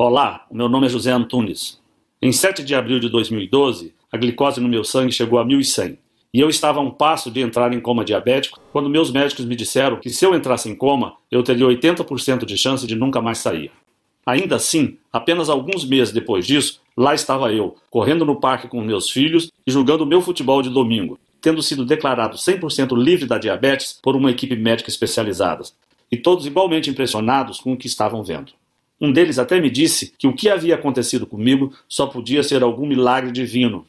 Olá, o meu nome é José Antunes. Em 7 de abril de 2012, a glicose no meu sangue chegou a 1.100. E eu estava a um passo de entrar em coma diabético quando meus médicos me disseram que se eu entrasse em coma, eu teria 80% de chance de nunca mais sair. Ainda assim, apenas alguns meses depois disso, lá estava eu, correndo no parque com meus filhos e jogando meu futebol de domingo, tendo sido declarado 100% livre da diabetes por uma equipe médica especializada. E todos igualmente impressionados com o que estavam vendo. Um deles até me disse que o que havia acontecido comigo só podia ser algum milagre divino.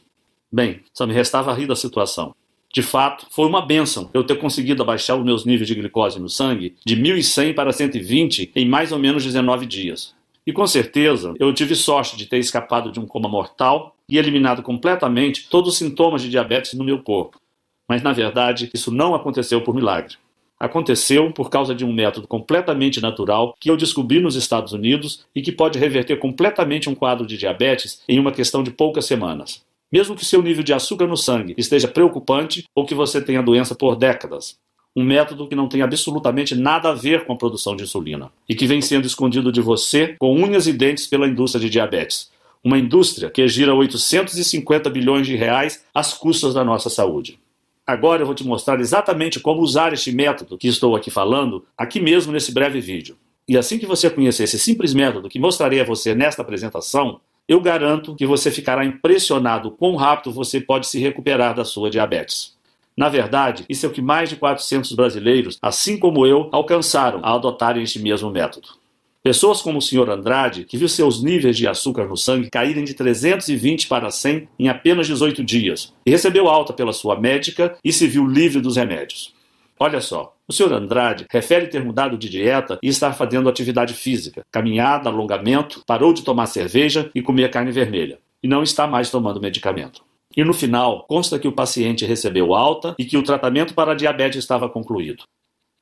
Bem, só me restava rir da situação. De fato, foi uma bênção eu ter conseguido abaixar os meus níveis de glicose no sangue de 1.100 para 120 em mais ou menos 19 dias. E com certeza, eu tive sorte de ter escapado de um coma mortal e eliminado completamente todos os sintomas de diabetes no meu corpo. Mas, na verdade, isso não aconteceu por milagre. Aconteceu por causa de um método completamente natural que eu descobri nos Estados Unidos e que pode reverter completamente um quadro de diabetes em uma questão de poucas semanas. Mesmo que seu nível de açúcar no sangue esteja preocupante ou que você tenha doença por décadas. Um método que não tem absolutamente nada a ver com a produção de insulina e que vem sendo escondido de você com unhas e dentes pela indústria de diabetes. Uma indústria que gira 850 bilhões de reais às custas da nossa saúde. Agora eu vou te mostrar exatamente como usar este método que estou aqui falando, aqui mesmo nesse breve vídeo. E assim que você conhecer esse simples método que mostrarei a você nesta apresentação, eu garanto que você ficará impressionado quão rápido você pode se recuperar da sua diabetes. Na verdade, isso é o que mais de 400 brasileiros, assim como eu, alcançaram ao adotarem este mesmo método. Pessoas como o Sr. Andrade, que viu seus níveis de açúcar no sangue caírem de 320 para 100 em apenas 18 dias, e recebeu alta pela sua médica e se viu livre dos remédios. Olha só, o Sr. Andrade refere ter mudado de dieta e estar fazendo atividade física, caminhada, alongamento, parou de tomar cerveja e comer carne vermelha, e não está mais tomando medicamento. E no final, consta que o paciente recebeu alta e que o tratamento para a diabetes estava concluído.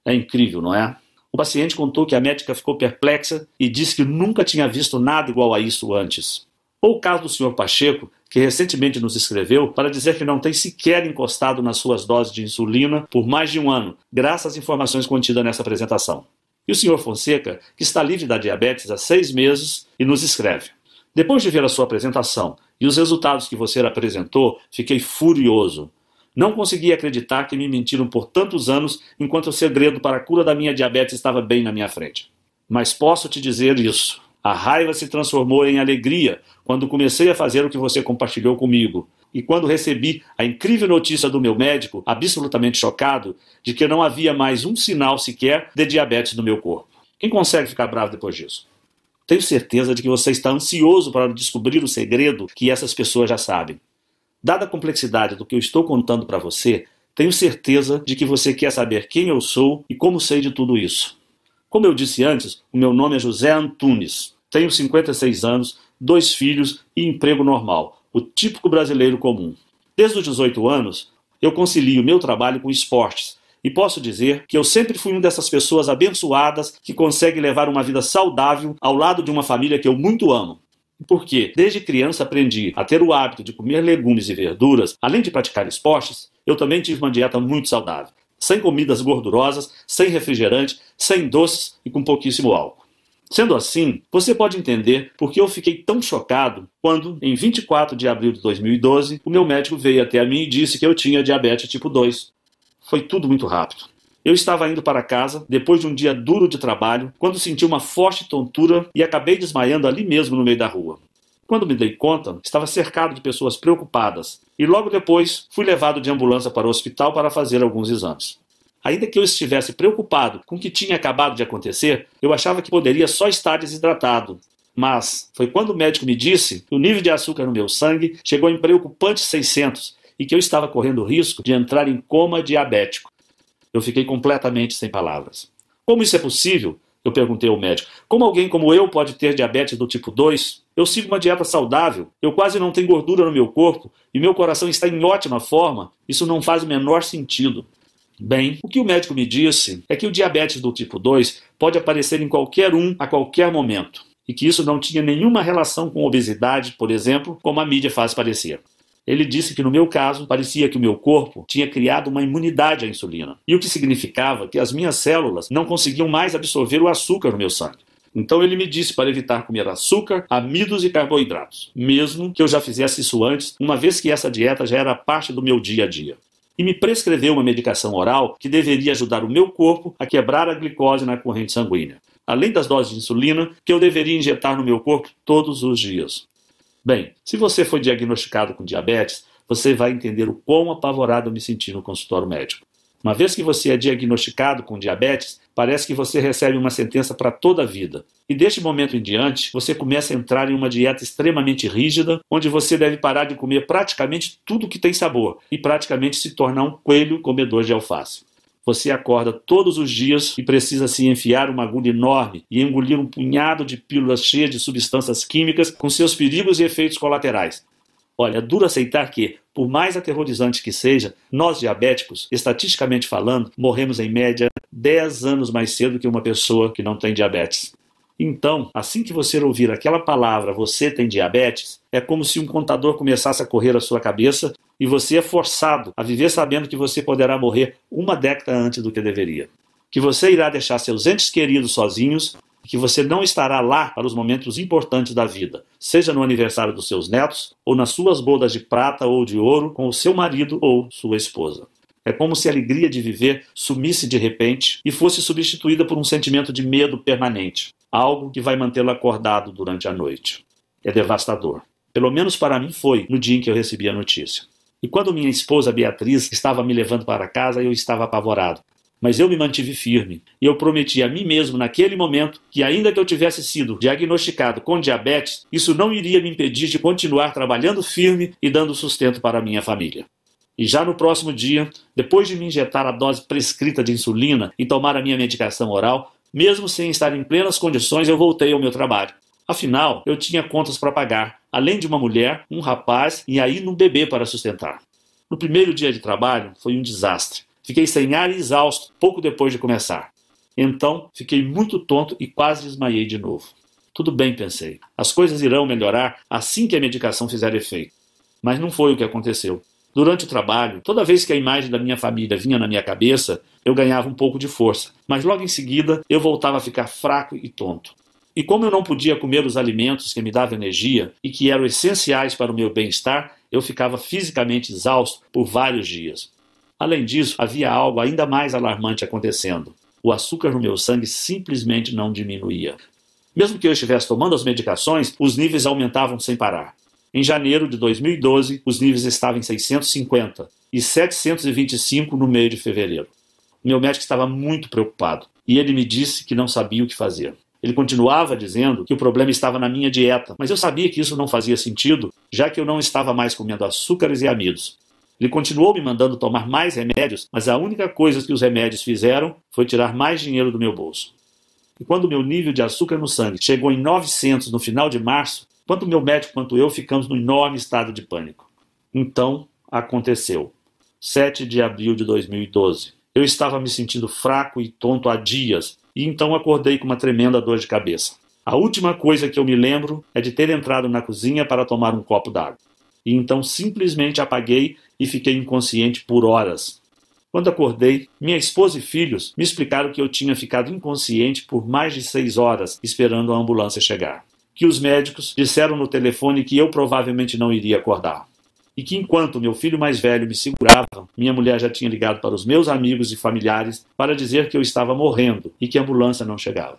É incrível, não é? O paciente contou que a médica ficou perplexa e disse que nunca tinha visto nada igual a isso antes. Ou o caso do Sr. Pacheco, que recentemente nos escreveu para dizer que não tem sequer encostado nas suas doses de insulina por mais de um ano, graças às informações contidas nessa apresentação. E o Sr. Fonseca, que está livre da diabetes há 6 meses e nos escreve: depois de ver a sua apresentação e os resultados que você apresentou, fiquei furioso. Não consegui acreditar que me mentiram por tantos anos enquanto o segredo para a cura da minha diabetes estava bem na minha frente. Mas posso te dizer isso. A raiva se transformou em alegria quando comecei a fazer o que você compartilhou comigo. E quando recebi a incrível notícia do meu médico, absolutamente chocado, de que não havia mais um sinal sequer de diabetes no meu corpo. Quem consegue ficar bravo depois disso? Tenho certeza de que você está ansioso para descobrir o segredo que essas pessoas já sabem. Dada a complexidade do que eu estou contando para você, tenho certeza de que você quer saber quem eu sou e como sei de tudo isso. Como eu disse antes, o meu nome é José Antunes. Tenho 56 anos, 2 filhos e emprego normal, o típico brasileiro comum. Desde os 18 anos, eu concilio meu trabalho com esportes e posso dizer que eu sempre fui uma dessas pessoas abençoadas que consegue levar uma vida saudável ao lado de uma família que eu muito amo. Porque, desde criança, aprendi a ter o hábito de comer legumes e verduras, além de praticar esportes, eu também tive uma dieta muito saudável, sem comidas gordurosas, sem refrigerante, sem doces e com pouquíssimo álcool. Sendo assim, você pode entender por que eu fiquei tão chocado quando, em 24 de abril de 2012, o meu médico veio até a mim e disse que eu tinha diabetes tipo 2. Foi tudo muito rápido. Eu estava indo para casa, depois de um dia duro de trabalho, quando senti uma forte tontura e acabei desmaiando ali mesmo no meio da rua. Quando me dei conta, estava cercado de pessoas preocupadas e logo depois fui levado de ambulância para o hospital para fazer alguns exames. Ainda que eu estivesse preocupado com o que tinha acabado de acontecer, eu achava que poderia só estar desidratado. Mas foi quando o médico me disse que o nível de açúcar no meu sangue chegou em preocupantes 600 e que eu estava correndo o risco de entrar em coma diabético. Eu fiquei completamente sem palavras. Como isso é possível? Eu perguntei ao médico. Como alguém como eu pode ter diabetes do tipo 2? Eu sigo uma dieta saudável, eu quase não tenho gordura no meu corpo e meu coração está em ótima forma. Isso não faz o menor sentido. Bem, o que o médico me disse é que o diabetes do tipo 2 pode aparecer em qualquer um a qualquer momento e que isso não tinha nenhuma relação com obesidade, por exemplo, como a mídia faz parecer. Ele disse que no meu caso, parecia que o meu corpo tinha criado uma imunidade à insulina, e o que significava que as minhas células não conseguiam mais absorver o açúcar no meu sangue. Então ele me disse para evitar comer açúcar, amidos e carboidratos, mesmo que eu já fizesse isso antes, uma vez que essa dieta já era parte do meu dia a dia. E me prescreveu uma medicação oral que deveria ajudar o meu corpo a quebrar a glicose na corrente sanguínea, além das doses de insulina que eu deveria injetar no meu corpo todos os dias. Bem, se você foi diagnosticado com diabetes, você vai entender o quão apavorado eu me senti no consultório médico. Uma vez que você é diagnosticado com diabetes, parece que você recebe uma sentença para toda a vida. E deste momento em diante, você começa a entrar em uma dieta extremamente rígida, onde você deve parar de comer praticamente tudo que tem sabor e praticamente se tornar um coelho comedor de alface. Você acorda todos os dias e precisa se enfiar uma agulha enorme e engolir um punhado de pílulas cheias de substâncias químicas com seus perigos e efeitos colaterais. Olha, é duro aceitar que, por mais aterrorizante que seja, nós diabéticos, estatisticamente falando, morremos em média 10 anos mais cedo que uma pessoa que não tem diabetes. Então, assim que você ouvir aquela palavra, você tem diabetes, é como se um contador começasse a correr à sua cabeça e você é forçado a viver sabendo que você poderá morrer uma década antes do que deveria. Que você irá deixar seus entes queridos sozinhos e que você não estará lá para os momentos importantes da vida, seja no aniversário dos seus netos ou nas suas bodas de prata ou de ouro com o seu marido ou sua esposa. É como se a alegria de viver sumisse de repente e fosse substituída por um sentimento de medo permanente, algo que vai mantê-lo acordado durante a noite. É devastador. Pelo menos para mim foi no dia em que eu recebi a notícia. E quando minha esposa Beatriz estava me levando para casa, eu estava apavorado. Mas eu me mantive firme e eu prometi a mim mesmo naquele momento que, ainda que eu tivesse sido diagnosticado com diabetes, isso não iria me impedir de continuar trabalhando firme e dando sustento para a minha família. E já no próximo dia, depois de me injetar a dose prescrita de insulina e tomar a minha medicação oral, mesmo sem estar em plenas condições, eu voltei ao meu trabalho. Afinal, eu tinha contas para pagar, além de uma mulher, um rapaz e ainda um bebê para sustentar. No primeiro dia de trabalho, foi um desastre. Fiquei sem ar e exausto pouco depois de começar. Então, fiquei muito tonto e quase desmaiei de novo. Tudo bem, pensei. As coisas irão melhorar assim que a medicação fizer efeito. Mas não foi o que aconteceu. Durante o trabalho, toda vez que a imagem da minha família vinha na minha cabeça, eu ganhava um pouco de força. Mas logo em seguida, eu voltava a ficar fraco e tonto. E como eu não podia comer os alimentos que me davam energia e que eram essenciais para o meu bem-estar, eu ficava fisicamente exausto por vários dias. Além disso, havia algo ainda mais alarmante acontecendo. O açúcar no meu sangue simplesmente não diminuía. Mesmo que eu estivesse tomando as medicações, os níveis aumentavam sem parar. Em janeiro de 2012, os níveis estavam em 650 e 725 no meio de fevereiro. Meu médico estava muito preocupado e ele me disse que não sabia o que fazer. Ele continuava dizendo que o problema estava na minha dieta, mas eu sabia que isso não fazia sentido, já que eu não estava mais comendo açúcares e amidos. Ele continuou me mandando tomar mais remédios, mas a única coisa que os remédios fizeram foi tirar mais dinheiro do meu bolso. E quando meu nível de açúcar no sangue chegou em 900 no final de março, tanto o meu médico quanto eu ficamos num enorme estado de pânico. Então, aconteceu. 7 de abril de 2012. Eu estava me sentindo fraco e tonto há dias, e então acordei com uma tremenda dor de cabeça. A última coisa que eu me lembro é de ter entrado na cozinha para tomar um copo d'água. E então simplesmente apaguei e fiquei inconsciente por horas. Quando acordei, minha esposa e filhos me explicaram que eu tinha ficado inconsciente por mais de 6 horas esperando a ambulância chegar. Que os médicos disseram no telefone que eu provavelmente não iria acordar. E que enquanto meu filho mais velho me segurava, minha mulher já tinha ligado para os meus amigos e familiares para dizer que eu estava morrendo e que a ambulância não chegava.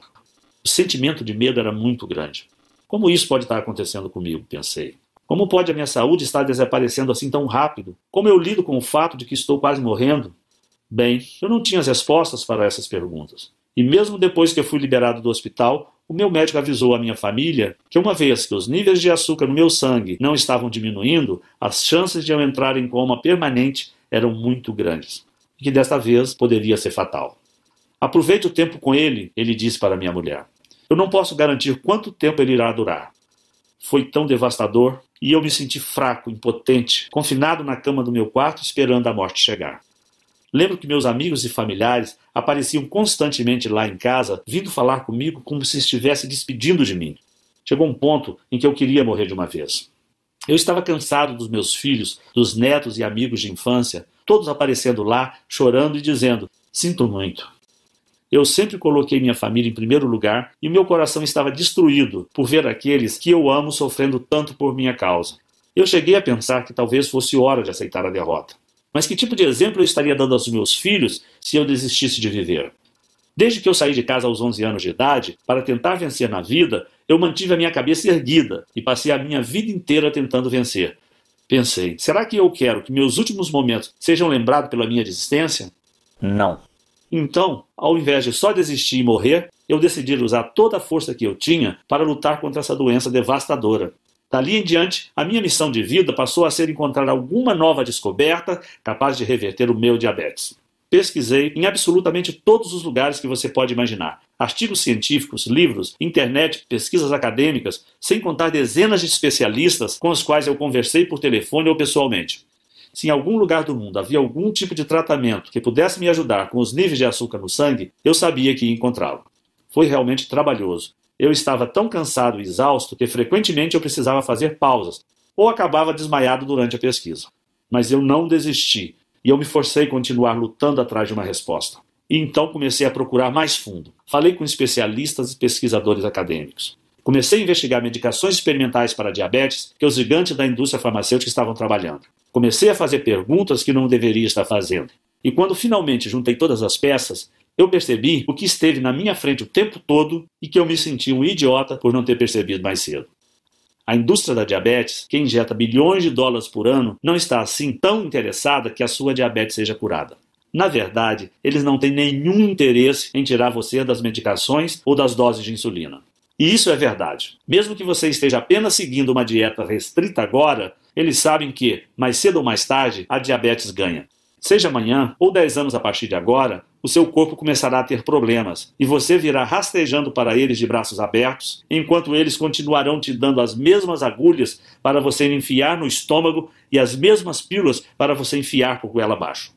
O sentimento de medo era muito grande. Como isso pode estar acontecendo comigo, pensei. Como pode a minha saúde estar desaparecendo assim tão rápido? Como eu lido com o fato de que estou quase morrendo? Bem, eu não tinha as respostas para essas perguntas. E mesmo depois que eu fui liberado do hospital, o meu médico avisou a minha família que uma vez que os níveis de açúcar no meu sangue não estavam diminuindo, as chances de eu entrar em coma permanente eram muito grandes. E que desta vez poderia ser fatal. Aproveite o tempo com ele disse para minha mulher. Eu não posso garantir quanto tempo ele irá durar. Foi tão devastador e eu me senti fraco, impotente, confinado na cama do meu quarto esperando a morte chegar. Lembro que meus amigos e familiares apareciam constantemente lá em casa, vindo falar comigo como se estivesse despedindo de mim. Chegou um ponto em que eu queria morrer de uma vez. Eu estava cansado dos meus filhos, dos netos e amigos de infância, todos aparecendo lá, chorando e dizendo, sinto muito. Eu sempre coloquei minha família em primeiro lugar e meu coração estava destruído por ver aqueles que eu amo sofrendo tanto por minha causa. Eu cheguei a pensar que talvez fosse hora de aceitar a derrota. Mas que tipo de exemplo eu estaria dando aos meus filhos se eu desistisse de viver? Desde que eu saí de casa aos 11 anos de idade, para tentar vencer na vida, eu mantive a minha cabeça erguida e passei a minha vida inteira tentando vencer. Pensei, será que eu quero que meus últimos momentos sejam lembrados pela minha desistência? Não. Então, ao invés de só desistir e morrer, eu decidi usar toda a força que eu tinha para lutar contra essa doença devastadora. Dali em diante, a minha missão de vida passou a ser encontrar alguma nova descoberta capaz de reverter o meu diabetes. Pesquisei em absolutamente todos os lugares que você pode imaginar. Artigos científicos, livros, internet, pesquisas acadêmicas, sem contar dezenas de especialistas com os quais eu conversei por telefone ou pessoalmente. Se em algum lugar do mundo havia algum tipo de tratamento que pudesse me ajudar com os níveis de açúcar no sangue, eu sabia que ia encontrá-lo. Foi realmente trabalhoso. Eu estava tão cansado e exausto que frequentemente eu precisava fazer pausas ou acabava desmaiado durante a pesquisa. Mas eu não desisti e eu me forcei a continuar lutando atrás de uma resposta. E então comecei a procurar mais fundo. Falei com especialistas e pesquisadores acadêmicos. Comecei a investigar medicações experimentais para diabetes que os gigantes da indústria farmacêutica estavam trabalhando. Comecei a fazer perguntas que não deveria estar fazendo. E quando finalmente juntei todas as peças, eu percebi o que esteve na minha frente o tempo todo e que eu me senti um idiota por não ter percebido mais cedo. A indústria da diabetes, que injeta bilhões de dólares por ano, não está assim tão interessada que a sua diabetes seja curada. Na verdade, eles não têm nenhum interesse em tirar você das medicações ou das doses de insulina. E isso é verdade. Mesmo que você esteja apenas seguindo uma dieta restrita agora, eles sabem que, mais cedo ou mais tarde, a diabetes ganha. Seja amanhã ou 10 anos a partir de agora, o seu corpo começará a ter problemas e você virá rastejando para eles de braços abertos, enquanto eles continuarão te dando as mesmas agulhas para você enfiar no estômago e as mesmas pílulas para você enfiar por goela abaixo.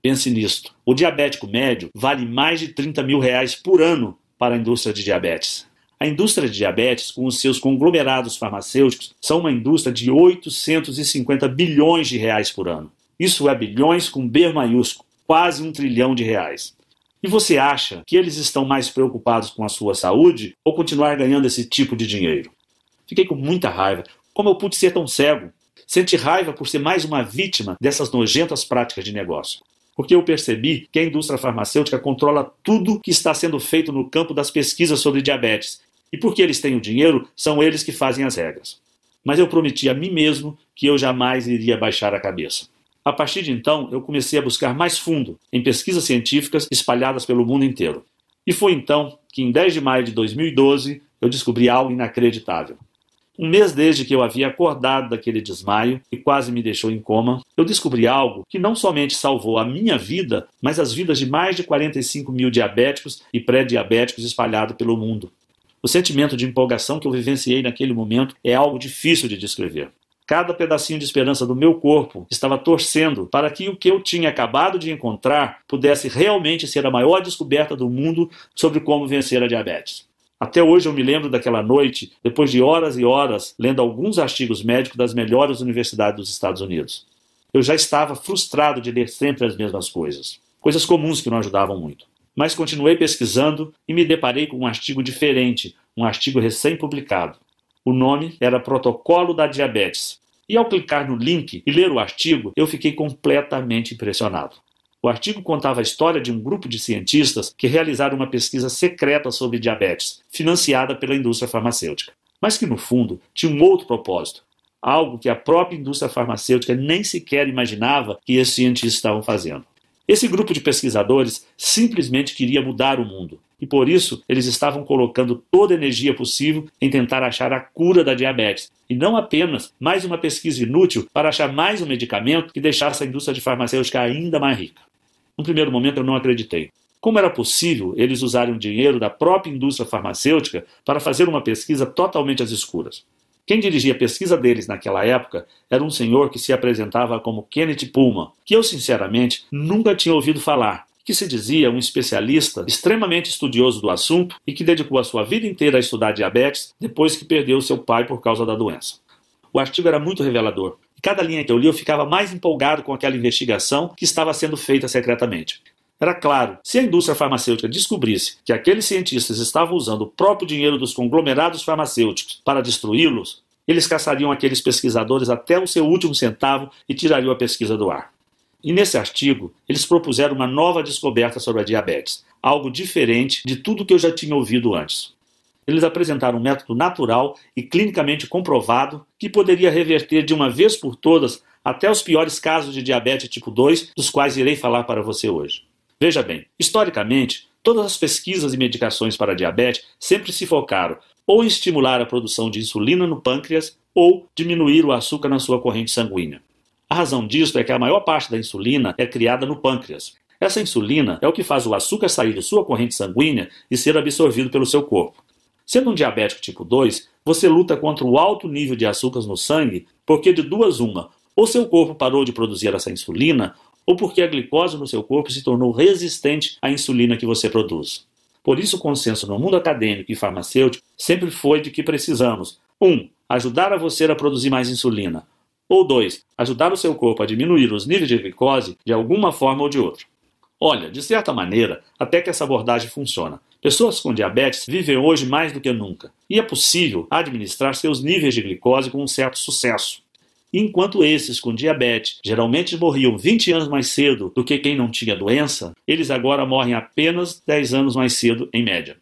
Pense nisto. O diabético médio vale mais de R$30 mil por ano para a indústria de diabetes. A indústria de diabetes, com os seus conglomerados farmacêuticos, são uma indústria de 850 bilhões de reais por ano. Isso é bilhões com B maiúsculo, quase R$1 trilhão. E você acha que eles estão mais preocupados com a sua saúde ou continuar ganhando esse tipo de dinheiro? Fiquei com muita raiva. Como eu pude ser tão cego? Senti raiva por ser mais uma vítima dessas nojentas práticas de negócio. Porque eu percebi que a indústria farmacêutica controla tudo que está sendo feito no campo das pesquisas sobre diabetes. E porque eles têm o dinheiro, são eles que fazem as regras. Mas eu prometi a mim mesmo que eu jamais iria baixar a cabeça. A partir de então, eu comecei a buscar mais fundo em pesquisas científicas espalhadas pelo mundo inteiro. E foi então que, em 10 de maio de 2012, eu descobri algo inacreditável. Um mês desde que eu havia acordado daquele desmaio e quase me deixou em coma, eu descobri algo que não somente salvou a minha vida, mas as vidas de mais de 45 mil diabéticos e pré-diabéticos espalhados pelo mundo. O sentimento de empolgação que eu vivenciei naquele momento é algo difícil de descrever. Cada pedacinho de esperança do meu corpo estava torcendo para que o que eu tinha acabado de encontrar pudesse realmente ser a maior descoberta do mundo sobre como vencer a diabetes. Até hoje eu me lembro daquela noite, depois de horas e horas, lendo alguns artigos médicos das melhores universidades dos Estados Unidos. Eu já estava frustrado de ler sempre as mesmas coisas. Coisas comuns que não ajudavam muito. Mas continuei pesquisando e me deparei com um artigo diferente, um artigo recém-publicado. O nome era Protocolo da Diabetes. E ao clicar no link e ler o artigo, eu fiquei completamente impressionado. O artigo contava a história de um grupo de cientistas que realizaram uma pesquisa secreta sobre diabetes, financiada pela indústria farmacêutica. Mas que, no fundo, tinha um outro propósito. Algo que a própria indústria farmacêutica nem sequer imaginava que esses cientistas estavam fazendo. Esse grupo de pesquisadores simplesmente queria mudar o mundo. E por isso, eles estavam colocando toda a energia possível em tentar achar a cura da diabetes. E não apenas mais uma pesquisa inútil para achar mais um medicamento que deixasse a indústria de farmacêutica ainda mais rica. No primeiro momento eu não acreditei. Como era possível eles usarem o dinheiro da própria indústria farmacêutica para fazer uma pesquisa totalmente às escuras? Quem dirigia a pesquisa deles naquela época era um senhor que se apresentava como Kenneth Pullman, que eu sinceramente nunca tinha ouvido falar, que se dizia um especialista extremamente estudioso do assunto e que dedicou a sua vida inteira a estudar diabetes depois que perdeu seu pai por causa da doença. O artigo era muito revelador. E cada linha que eu li eu ficava mais empolgado com aquela investigação que estava sendo feita secretamente. Era claro, se a indústria farmacêutica descobrisse que aqueles cientistas estavam usando o próprio dinheiro dos conglomerados farmacêuticos para destruí-los, eles caçariam aqueles pesquisadores até o seu último centavo e tirariam a pesquisa do ar. E nesse artigo, eles propuseram uma nova descoberta sobre a diabetes, algo diferente de tudo que eu já tinha ouvido antes. Eles apresentaram um método natural e clinicamente comprovado que poderia reverter de uma vez por todas até os piores casos de diabetes tipo 2, dos quais irei falar para você hoje. Veja bem, historicamente, todas as pesquisas e medicações para diabetes sempre se focaram ou em estimular a produção de insulina no pâncreas ou diminuir o açúcar na sua corrente sanguínea. A razão disso é que a maior parte da insulina é criada no pâncreas. Essa insulina é o que faz o açúcar sair de sua corrente sanguínea e ser absorvido pelo seu corpo. Sendo um diabético tipo 2, você luta contra o alto nível de açúcar no sangue porque de duas uma, ou seu corpo parou de produzir essa insulina, ou porque a glicose no seu corpo se tornou resistente à insulina que você produz. Por isso o consenso no mundo acadêmico e farmacêutico sempre foi de que precisamos 1. Ajudar a você a produzir mais insulina, ou 2. Ajudar o seu corpo a diminuir os níveis de glicose de alguma forma ou de outra. Olha, de certa maneira, até que essa abordagem funciona. Pessoas com diabetes vivem hoje mais do que nunca, e é possível administrar seus níveis de glicose com um certo sucesso. Enquanto esses com diabetes geralmente morriam 20 anos mais cedo do que quem não tinha doença, eles agora morrem apenas 10 anos mais cedo em média.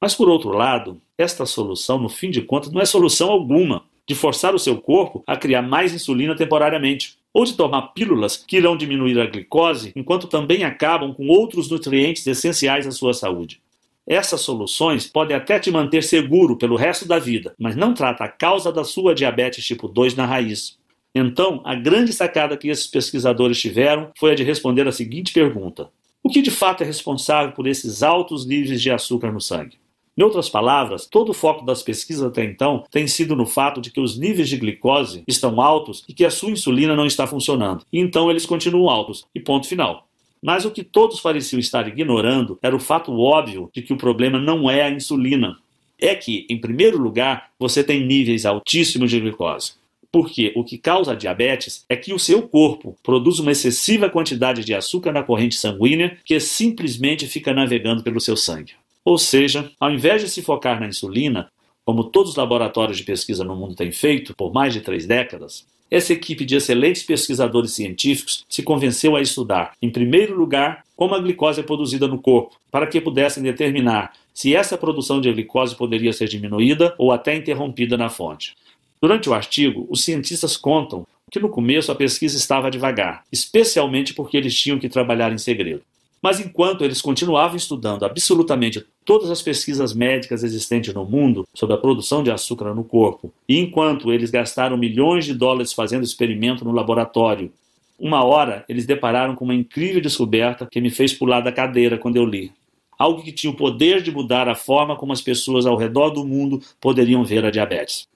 Mas por outro lado, esta solução, no fim de contas, não é solução alguma de forçar o seu corpo a criar mais insulina temporariamente, ou de tomar pílulas que irão diminuir a glicose enquanto também acabam com outros nutrientes essenciais à sua saúde. Essas soluções podem até te manter seguro pelo resto da vida, mas não trata a causa da sua diabetes tipo 2 na raiz. Então, a grande sacada que esses pesquisadores tiveram foi a de responder a seguinte pergunta: o que de fato é responsável por esses altos níveis de açúcar no sangue? Em outras palavras, todo o foco das pesquisas até então tem sido no fato de que os níveis de glicose estão altos e que a sua insulina não está funcionando, e então eles continuam altos, e ponto final. Mas o que todos pareciam estar ignorando era o fato óbvio de que o problema não é a insulina. É que, em primeiro lugar, você tem níveis altíssimos de glicose. Porque o que causa a diabetes é que o seu corpo produz uma excessiva quantidade de açúcar na corrente sanguínea que simplesmente fica navegando pelo seu sangue. Ou seja, ao invés de se focar na insulina, como todos os laboratórios de pesquisa no mundo têm feito por mais de 3 décadas, essa equipe de excelentes pesquisadores científicos se convenceu a estudar, em primeiro lugar, como a glicose é produzida no corpo, para que pudessem determinar se essa produção de glicose poderia ser diminuída ou até interrompida na fonte. Durante o artigo, os cientistas contam que no começo a pesquisa estava devagar, especialmente porque eles tinham que trabalhar em segredo. Mas enquanto eles continuavam estudando absolutamente todas as pesquisas médicas existentes no mundo sobre a produção de açúcar no corpo, e enquanto eles gastaram milhões de dólares fazendo experimento no laboratório, uma hora eles depararam com uma incrível descoberta que me fez pular da cadeira quando eu li. Algo que tinha o poder de mudar a forma como as pessoas ao redor do mundo poderiam ver a diabetes.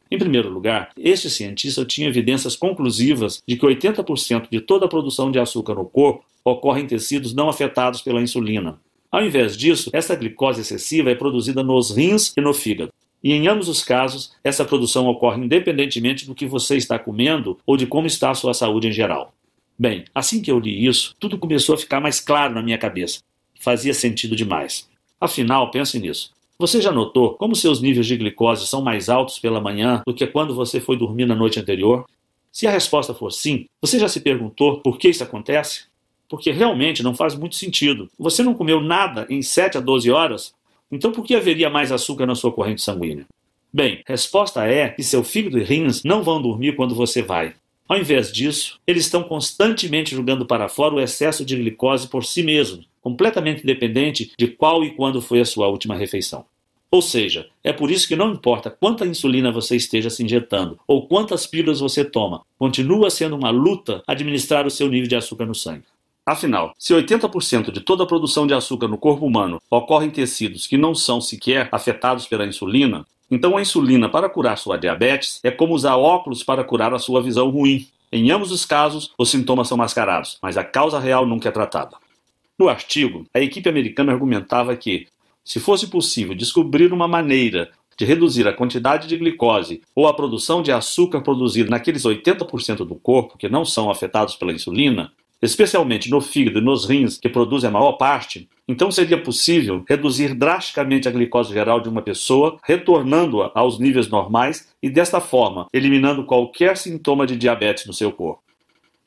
Em primeiro lugar, este cientista tinha evidências conclusivas de que 80% de toda a produção de açúcar no corpo ocorre em tecidos não afetados pela insulina. Ao invés disso, essa glicose excessiva é produzida nos rins e no fígado. E em ambos os casos, essa produção ocorre independentemente do que você está comendo ou de como está a sua saúde em geral. Bem, assim que eu li isso, tudo começou a ficar mais claro na minha cabeça. Fazia sentido demais. Afinal, pense nisso. Você já notou como seus níveis de glicose são mais altos pela manhã do que quando você foi dormir na noite anterior? Se a resposta for sim, você já se perguntou por que isso acontece? Porque realmente não faz muito sentido. Você não comeu nada em 7 a 12 horas? Então por que haveria mais açúcar na sua corrente sanguínea? Bem, a resposta é que seu fígado e rins não vão dormir quando você vai. Ao invés disso, eles estão constantemente jogando para fora o excesso de glicose por si mesmos, completamente independente de qual e quando foi a sua última refeição. Ou seja, é por isso que não importa quanta insulina você esteja se injetando ou quantas pílulas você toma, continua sendo uma luta administrar o seu nível de açúcar no sangue. Afinal, se 80% de toda a produção de açúcar no corpo humano ocorre em tecidos que não são sequer afetados pela insulina, então a insulina para curar sua diabetes é como usar óculos para curar a sua visão ruim. Em ambos os casos, os sintomas são mascarados, mas a causa real nunca é tratada. No artigo, a equipe americana argumentava que, se fosse possível descobrir uma maneira de reduzir a quantidade de glicose ou a produção de açúcar produzida naqueles 80% do corpo que não são afetados pela insulina, especialmente no fígado e nos rins, que produzem a maior parte, então seria possível reduzir drasticamente a glicose geral de uma pessoa, retornando-a aos níveis normais e, desta forma, eliminando qualquer sintoma de diabetes no seu corpo.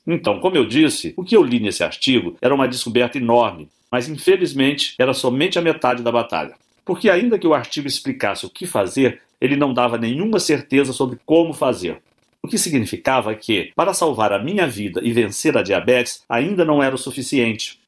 Então, como eu disse, o que eu li nesse artigo era uma descoberta enorme, mas infelizmente era somente a metade da batalha. Porque ainda que o artigo explicasse o que fazer, ele não dava nenhuma certeza sobre como fazer. O que significava que, para salvar a minha vida e vencer a diabetes, ainda não era o suficiente.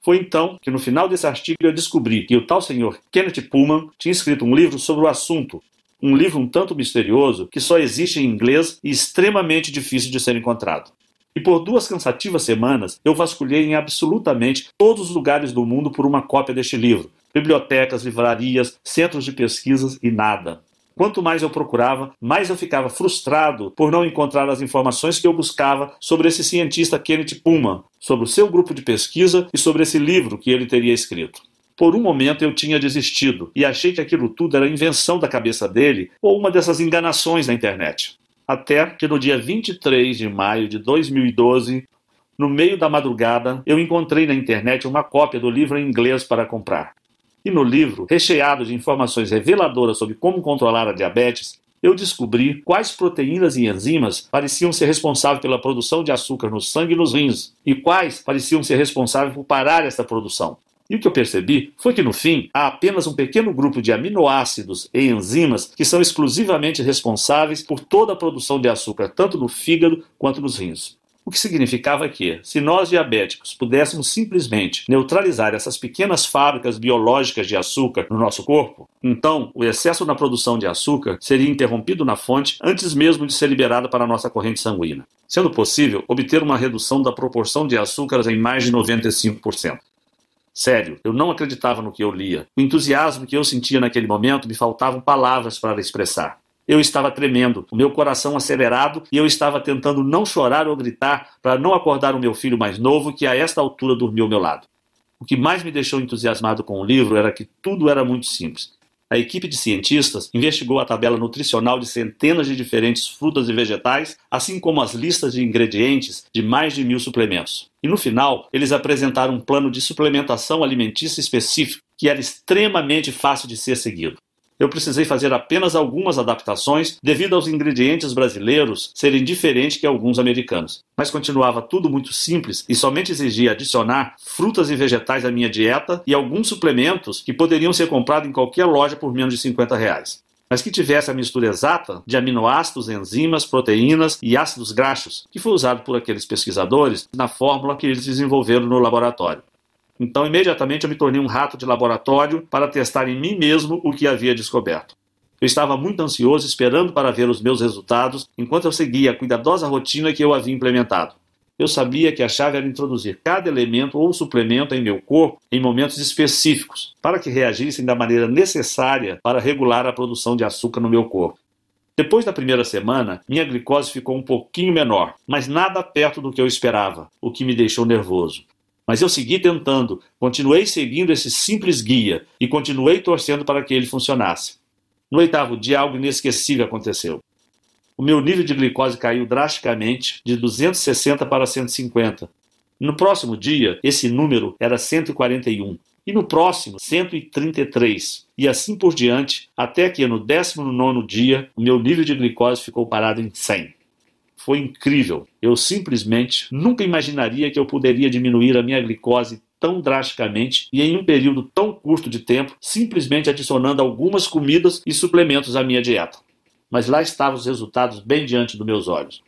Foi então que no final desse artigo eu descobri que o tal senhor Kenneth Pullman tinha escrito um livro sobre o assunto, um livro um tanto misterioso que só existe em inglês e extremamente difícil de ser encontrado. E por 2 cansativas semanas eu vasculhei em absolutamente todos os lugares do mundo por uma cópia deste livro, bibliotecas, livrarias, centros de pesquisas e nada. Quanto mais eu procurava, mais eu ficava frustrado por não encontrar as informações que eu buscava sobre esse cientista Kenneth Pullman, sobre o seu grupo de pesquisa e sobre esse livro que ele teria escrito. Por um momento eu tinha desistido e achei que aquilo tudo era invenção da cabeça dele ou uma dessas enganações na internet. Até que no dia 23 de maio de 2012, no meio da madrugada, eu encontrei na internet uma cópia do livro em inglês para comprar. E no livro, recheado de informações reveladoras sobre como controlar a diabetes, eu descobri quais proteínas e enzimas pareciam ser responsáveis pela produção de açúcar no sangue e nos rins, e quais pareciam ser responsáveis por parar essa produção. E o que eu percebi foi que, no fim, há apenas um pequeno grupo de aminoácidos e enzimas que são exclusivamente responsáveis por toda a produção de açúcar, tanto no fígado quanto nos rins. O que significava que, se nós diabéticos pudéssemos simplesmente neutralizar essas pequenas fábricas biológicas de açúcar no nosso corpo, então o excesso na produção de açúcar seria interrompido na fonte antes mesmo de ser liberado para a nossa corrente sanguínea, sendo possível obter uma redução da proporção de açúcares em mais de 95%. Sério, eu não acreditava no que eu lia. O entusiasmo que eu sentia naquele momento me faltavam palavras para expressar. Eu estava tremendo, o meu coração acelerado e eu estava tentando não chorar ou gritar para não acordar o meu filho mais novo que a esta altura dormiu ao meu lado. O que mais me deixou entusiasmado com o livro era que tudo era muito simples. A equipe de cientistas investigou a tabela nutricional de centenas de diferentes frutas e vegetais, assim como as listas de ingredientes de mais de 1000 suplementos. E no final, eles apresentaram um plano de suplementação alimentícia específico que era extremamente fácil de ser seguido. Eu precisei fazer apenas algumas adaptações devido aos ingredientes brasileiros serem diferentes que alguns americanos. Mas continuava tudo muito simples e somente exigia adicionar frutas e vegetais à minha dieta e alguns suplementos que poderiam ser comprados em qualquer loja por menos de R$50. Mas que tivesse a mistura exata de aminoácidos, enzimas, proteínas e ácidos graxos, que foi usado por aqueles pesquisadores na fórmula que eles desenvolveram no laboratório. Então, imediatamente eu me tornei um rato de laboratório para testar em mim mesmo o que havia descoberto. Eu estava muito ansioso esperando para ver os meus resultados enquanto eu seguia a cuidadosa rotina que eu havia implementado. Eu sabia que a chave era introduzir cada elemento ou suplemento em meu corpo em momentos específicos, para que reagissem da maneira necessária para regular a produção de açúcar no meu corpo. Depois da primeira semana, minha glicose ficou um pouquinho menor, mas nada perto do que eu esperava, o que me deixou nervoso. Mas eu segui tentando, continuei seguindo esse simples guia e continuei torcendo para que ele funcionasse. No 8º dia, algo inesquecível aconteceu. O meu nível de glicose caiu drasticamente, de 260 para 150. No próximo dia, esse número era 141. E no próximo, 133. E assim por diante, até que no 19º dia, o meu nível de glicose ficou parado em 100. Foi incrível. Eu simplesmente nunca imaginaria que eu poderia diminuir a minha glicose tão drasticamente e em um período tão curto de tempo, simplesmente adicionando algumas comidas e suplementos à minha dieta. Mas lá estavam os resultados bem diante dos meus olhos.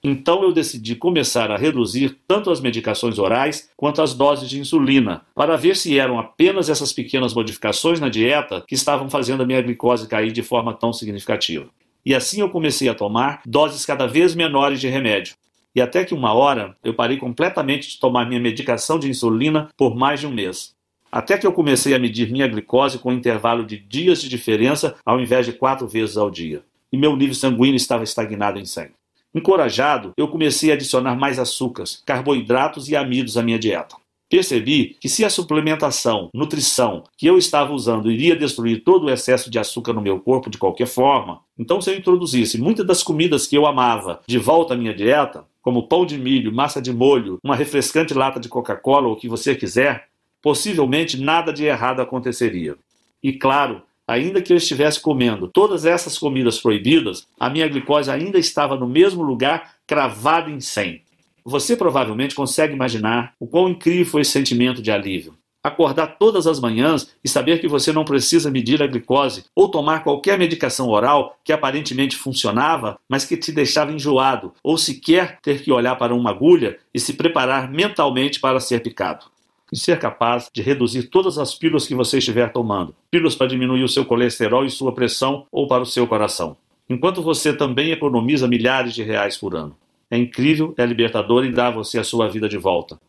Então eu decidi começar a reduzir tanto as medicações orais quanto as doses de insulina, para ver se eram apenas essas pequenas modificações na dieta que estavam fazendo a minha glicose cair de forma tão significativa. E assim eu comecei a tomar doses cada vez menores de remédio. E até que uma hora eu parei completamente de tomar minha medicação de insulina por mais de um mês. Até que eu comecei a medir minha glicose com um intervalo de dias de diferença ao invés de 4 vezes ao dia. E meu nível sanguíneo estava estagnado em 100. Encorajado, eu comecei a adicionar mais açúcares, carboidratos e amidos à minha dieta. Percebi que se a suplementação, nutrição que eu estava usando iria destruir todo o excesso de açúcar no meu corpo de qualquer forma, então se eu introduzisse muitas das comidas que eu amava de volta à minha dieta, como pão de milho, massa de molho, uma refrescante lata de Coca-Cola ou o que você quiser, possivelmente nada de errado aconteceria. E claro, ainda que eu estivesse comendo todas essas comidas proibidas, a minha glicose ainda estava no mesmo lugar, cravada em 100. Você provavelmente consegue imaginar o quão incrível foi esse sentimento de alívio. Acordar todas as manhãs e saber que você não precisa medir a glicose ou tomar qualquer medicação oral que aparentemente funcionava, mas que te deixava enjoado, ou sequer ter que olhar para uma agulha e se preparar mentalmente para ser picado. E ser capaz de reduzir todas as pílulas que você estiver tomando, pílulas para diminuir o seu colesterol e sua pressão ou para o seu coração, enquanto você também economiza milhares de reais por ano. É incrível, é libertador e dá a você a sua vida de volta.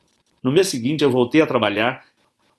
No mês seguinte eu voltei a trabalhar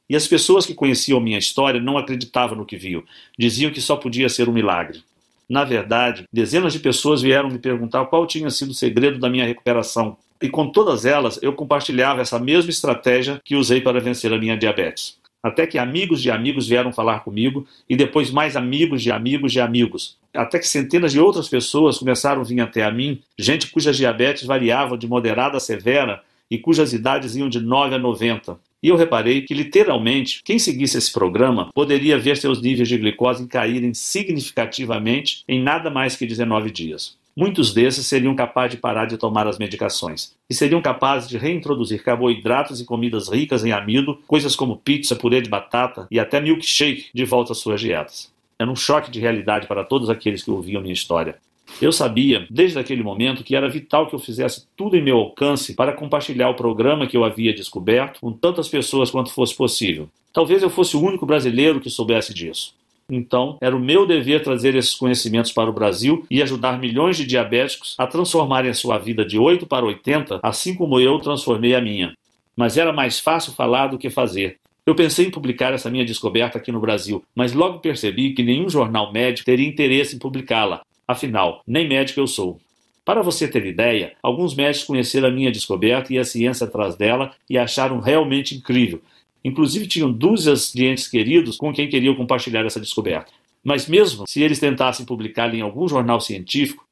e as pessoas que conheciam minha história não acreditavam no que viam. Diziam que só podia ser um milagre. Na verdade, dezenas de pessoas vieram me perguntar qual tinha sido o segredo da minha recuperação. E com todas elas, eu compartilhava essa mesma estratégia que usei para vencer a minha diabetes. Até que amigos de amigos vieram falar comigo, e depois mais amigos de amigos de amigos. Até que centenas de outras pessoas começaram a vir até a mim, gente cujas diabetes variavam de moderada a severa e cujas idades iam de 9 a 90. E eu reparei que, literalmente, quem seguisse esse programa poderia ver seus níveis de glicose caírem significativamente em nada mais que 19 dias. Muitos desses seriam capazes de parar de tomar as medicações e seriam capazes de reintroduzir carboidratos e comidas ricas em amido, coisas como pizza, purê de batata e até milkshake de volta às suas dietas. Era um choque de realidade para todos aqueles que ouviam minha história. Eu sabia, desde aquele momento, que era vital que eu fizesse tudo em meu alcance para compartilhar o programa que eu havia descoberto com tantas pessoas quanto fosse possível. Talvez eu fosse o único brasileiro que soubesse disso. Então, era o meu dever trazer esses conhecimentos para o Brasil e ajudar milhões de diabéticos a transformarem a sua vida de 8 para 80, assim como eu transformei a minha. Mas era mais fácil falar do que fazer. Eu pensei em publicar essa minha descoberta aqui no Brasil, mas logo percebi que nenhum jornal médico teria interesse em publicá-la. Afinal, nem médico eu sou. Para você ter ideia, alguns médicos conheceram a minha descoberta e a ciência atrás dela e acharam realmente incrível. Inclusive tinham dúzias de entes queridos com quem queriam compartilhar essa descoberta. Mas mesmo se eles tentassem publicá-la em algum jornal científico,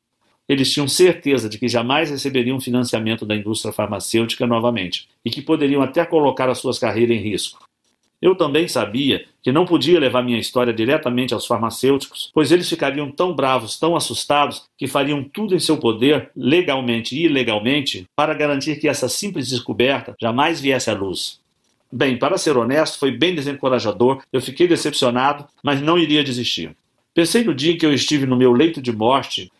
eles tinham certeza de que jamais receberiam financiamento da indústria farmacêutica novamente e que poderiam até colocar as suas carreiras em risco. Eu também sabia que não podia levar minha história diretamente aos farmacêuticos, pois eles ficariam tão bravos, tão assustados, que fariam tudo em seu poder, legalmente e ilegalmente, para garantir que essa simples descoberta jamais viesse à luz. Bem, para ser honesto, foi bem desencorajador, eu fiquei decepcionado, mas não iria desistir. Pensei no dia em que eu estive no meu leito de morte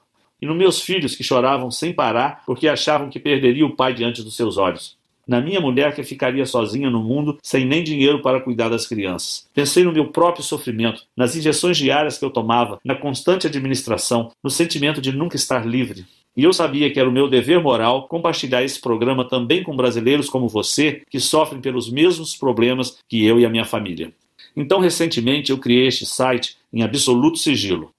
e nos meus filhos que choravam sem parar porque achavam que perderia o pai diante dos seus olhos. Na minha mulher que ficaria sozinha no mundo sem nem dinheiro para cuidar das crianças. Pensei no meu próprio sofrimento, nas injeções diárias que eu tomava, na constante administração, no sentimento de nunca estar livre. E eu sabia que era o meu dever moral compartilhar esse programa também com brasileiros como você, que sofrem pelos mesmos problemas que eu e a minha família. Então, recentemente, eu criei este site em absoluto sigilo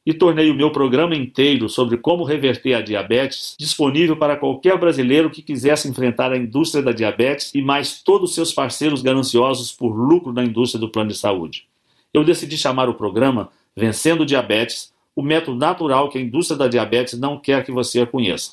e tornei o meu programa inteiro sobre como reverter a diabetes disponível para qualquer brasileiro que quisesse enfrentar a indústria da diabetes e mais todos os seus parceiros gananciosos por lucro na indústria do plano de saúde. Eu decidi chamar o programa Vencendo Diabetes, o método natural que a indústria da diabetes não quer que você conheça.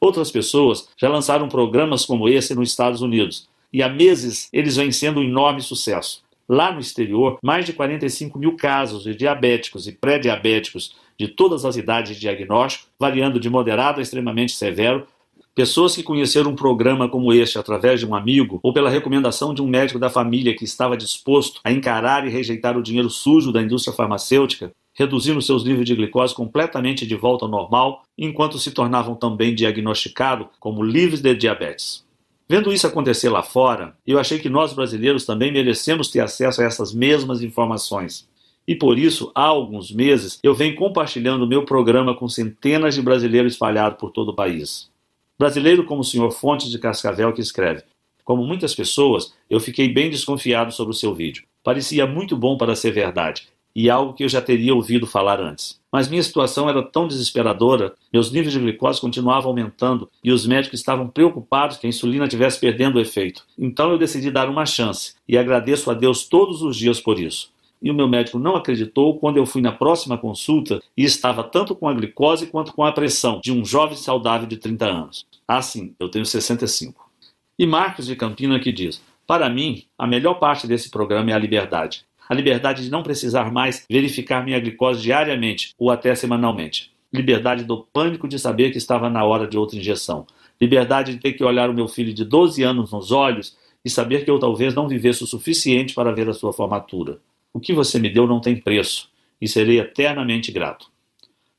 Outras pessoas já lançaram programas como esse nos Estados Unidos, e há meses eles vêm sendo um enorme sucesso. Lá no exterior, mais de 45 mil casos de diabéticos e pré-diabéticos de todas as idades de diagnóstico, variando de moderado a extremamente severo, pessoas que conheceram um programa como este através de um amigo ou pela recomendação de um médico da família que estava disposto a encarar e rejeitar o dinheiro sujo da indústria farmacêutica, reduzindo seus níveis de glicose completamente de volta ao normal, enquanto se tornavam também diagnosticados como livres de diabetes. Vendo isso acontecer lá fora, eu achei que nós brasileiros também merecemos ter acesso a essas mesmas informações. E por isso, há alguns meses, eu venho compartilhando o meu programa com centenas de brasileiros espalhados por todo o país. Brasileiro como o Sr. Fontes de Cascavel que escreve: como muitas pessoas, eu fiquei bem desconfiado sobre o seu vídeo. Parecia muito bom para ser verdade, e algo que eu já teria ouvido falar antes. Mas minha situação era tão desesperadora, meus níveis de glicose continuavam aumentando e os médicos estavam preocupados que a insulina estivesse perdendo o efeito. Então eu decidi dar uma chance e agradeço a Deus todos os dias por isso. E o meu médico não acreditou quando eu fui na próxima consulta e estava tanto com a glicose quanto com a pressão de um jovem saudável de 30 anos. Ah, sim, eu tenho 65. E Marcos de Campina que diz: para mim, a melhor parte desse programa é a liberdade. A liberdade de não precisar mais verificar minha glicose diariamente ou até semanalmente. Liberdade do pânico de saber que estava na hora de outra injeção. Liberdade de ter que olhar o meu filho de 12 anos nos olhos e saber que eu talvez não vivesse o suficiente para ver a sua formatura. O que você me deu não tem preço e serei eternamente grato.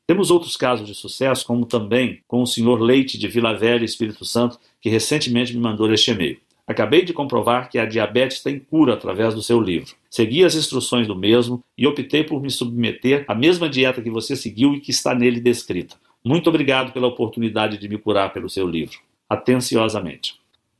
Temos outros casos de sucesso, como também com o Sr. Leite de Vila Velha, Espírito Santo, que recentemente me mandou este e-mail. Acabei de comprovar que a diabetes tem cura através do seu livro. Segui as instruções do mesmo e optei por me submeter à mesma dieta que você seguiu e que está nele descrita. Muito obrigado pela oportunidade de me curar pelo seu livro. Atenciosamente.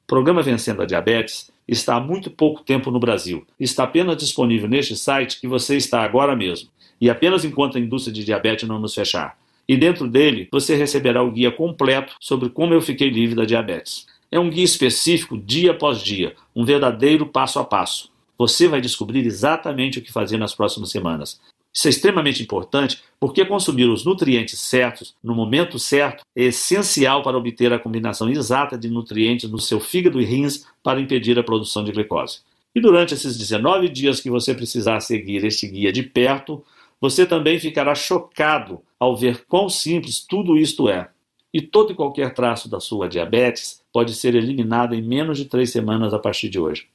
O programa Vencendo a Diabetes está há muito pouco tempo no Brasil. Está apenas disponível neste site que você está agora mesmo. E apenas enquanto a indústria de diabetes não nos fechar. E dentro dele, você receberá o guia completo sobre como eu fiquei livre da diabetes. É um guia específico dia após dia, um verdadeiro passo a passo. Você vai descobrir exatamente o que fazer nas próximas semanas. Isso é extremamente importante porque consumir os nutrientes certos, no momento certo, é essencial para obter a combinação exata de nutrientes no seu fígado e rins para impedir a produção de glicose. E durante esses 19 dias que você precisar seguir este guia de perto, você também ficará chocado ao ver quão simples tudo isto é. E todo e qualquer traço da sua diabetes pode ser eliminado em menos de 3 semanas a partir de hoje.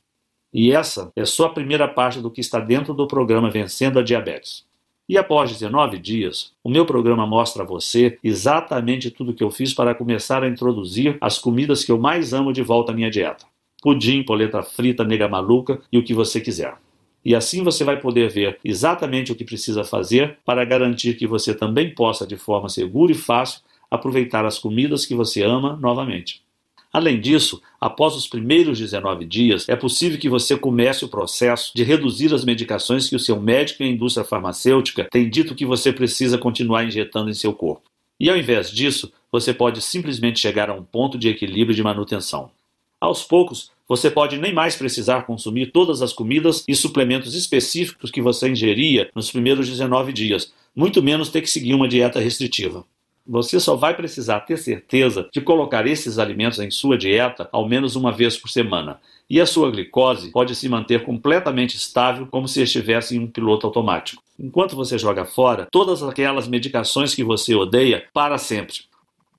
E essa é só a primeira parte do que está dentro do programa Vencendo a Diabetes. E após 19 dias, o meu programa mostra a você exatamente tudo o que eu fiz para começar a introduzir as comidas que eu mais amo de volta à minha dieta. Pudim, polenta frita, nega maluca e o que você quiser. E assim você vai poder ver exatamente o que precisa fazer para garantir que você também possa, de forma segura e fácil, aproveitar as comidas que você ama novamente. Além disso, após os primeiros 19 dias, é possível que você comece o processo de reduzir as medicações que o seu médico e a indústria farmacêutica têm dito que você precisa continuar injetando em seu corpo. E ao invés disso, você pode simplesmente chegar a um ponto de equilíbrio de manutenção. Aos poucos, você pode nem mais precisar consumir todas as comidas e suplementos específicos que você ingeria nos primeiros 19 dias, muito menos ter que seguir uma dieta restritiva. Você só vai precisar ter certeza de colocar esses alimentos em sua dieta ao menos uma vez por semana. E a sua glicose pode se manter completamente estável como se estivesse em um piloto automático. Enquanto você joga fora todas aquelas medicações que você odeia para sempre.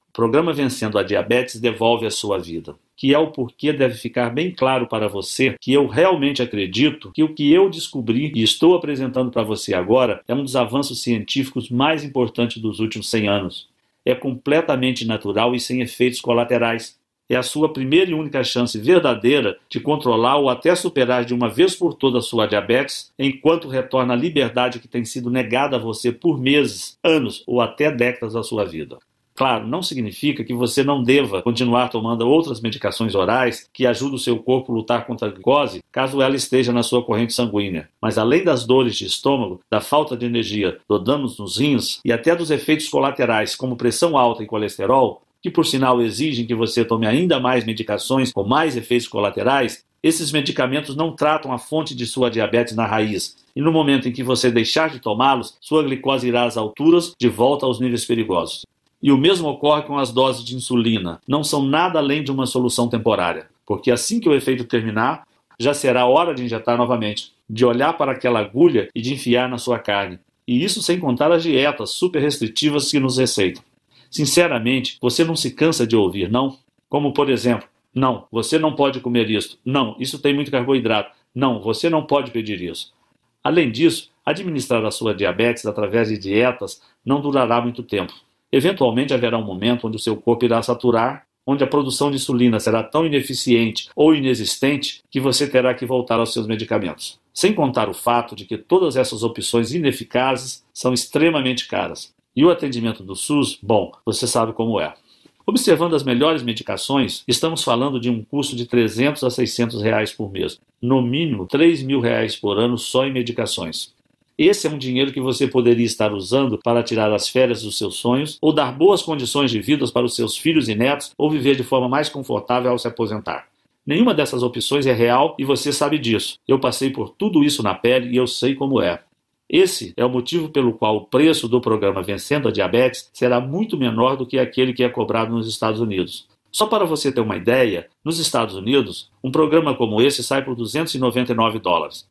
O programa Vencendo a Diabetes devolve a sua vida. Que é o porquê deve ficar bem claro para você que eu realmente acredito que o que eu descobri e estou apresentando para você agora é um dos avanços científicos mais importantes dos últimos 100 anos. É completamente natural e sem efeitos colaterais. É a sua primeira e única chance verdadeira de controlar ou até superar de uma vez por todas a sua diabetes, enquanto retorna a liberdade que tem sido negada a você por meses, anos ou até décadas da sua vida. Claro, não significa que você não deva continuar tomando outras medicações orais que ajudam o seu corpo a lutar contra a glicose, caso ela esteja na sua corrente sanguínea. Mas além das dores de estômago, da falta de energia, do dano nos rins e até dos efeitos colaterais, como pressão alta e colesterol, que por sinal exigem que você tome ainda mais medicações com mais efeitos colaterais, esses medicamentos não tratam a fonte de sua diabetes na raiz. E no momento em que você deixar de tomá-los, sua glicose irá às alturas, de volta aos níveis perigosos. E o mesmo ocorre com as doses de insulina. Não são nada além de uma solução temporária, porque assim que o efeito terminar, já será hora de injetar novamente, de olhar para aquela agulha e de enfiar na sua carne. E isso sem contar as dietas super restritivas que nos receitam. Sinceramente, você não se cansa de ouvir, não? Como, por exemplo, não, você não pode comer isso. Não, isso tem muito carboidrato. Não, você não pode pedir isso. Além disso, administrar a sua diabetes através de dietas não durará muito tempo. Eventualmente haverá um momento onde o seu corpo irá saturar, onde a produção de insulina será tão ineficiente ou inexistente que você terá que voltar aos seus medicamentos. Sem contar o fato de que todas essas opções ineficazes são extremamente caras. E o atendimento do SUS, bom, você sabe como é. Observando as melhores medicações, estamos falando de um custo de R$300 a R$600 por mês. No mínimo, R$3.000 por ano só em medicações. Esse é um dinheiro que você poderia estar usando para tirar as férias dos seus sonhos, ou dar boas condições de vida para os seus filhos e netos, ou viver de forma mais confortável ao se aposentar. Nenhuma dessas opções é real e você sabe disso. Eu passei por tudo isso na pele e eu sei como é. Esse é o motivo pelo qual o preço do programa Vencendo a Diabetes será muito menor do que aquele que é cobrado nos Estados Unidos. Só para você ter uma ideia, nos Estados Unidos, um programa como esse sai por $299,